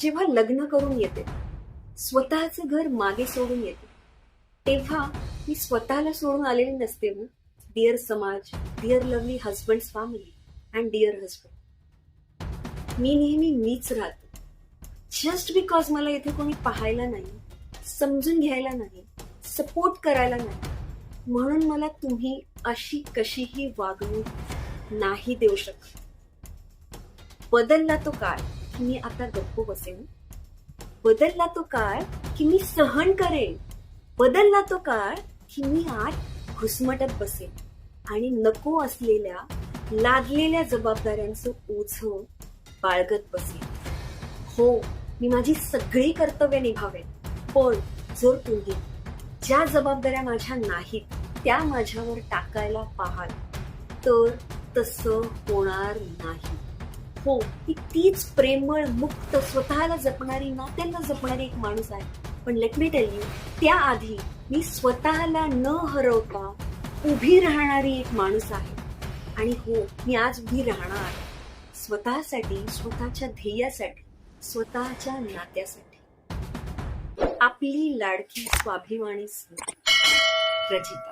जेव्हा लग्न करून येते, स्वतःचं घर मागे सोडून येते, तेव्हा मी स्वतःला सोडून आलेली नसते ना. डिअर समाज, dear lovely husbands family and dear husband, मी नेहमी मीच राहते. जस्ट बिकॉज मला इथे कोणी पाहायला नाही, समजून घ्यायला नाही, सपोर्ट करायला नाही, म्हणून मला तुम्ही अशी कशीही वागणूक नाही देऊ शकत. बदलला तो काळ की मी आता गप्प बसेन. बदलला तो काळ की मी सहन करेन. बदलला तो काळ की मी आत घुसमटत बसेन आणि नको असलेल्या लादलेल्या जबाबदाऱ्यांचं ओझं बाळगत बसेन. हो, मी माझी सगळी कर्तव्य निभावेन, पण जर तुम्ही ज्या जबाबदाऱ्या माझ्या नाहीत त्या माझ्यावर टाकायला पाहाल तर तसं होणार नाही. हो, ती तीच प्रेमळ, मुक्त, स्वतःला जपणारी, नात्यांना जपणारी एक माणूस आहे. पण लेट मी टेल यू, त्याआधी मी स्वतःला न हरवता उभी राहणारी एक माणूस आहे. आणि हो, मी आज उभी राहणार स्वतःसाठी, स्वतःच्या ध्येयासाठी, स्वतःच्या नात्यासाठी. आपली लाडकी स्वाभिमानी सून, रजिता.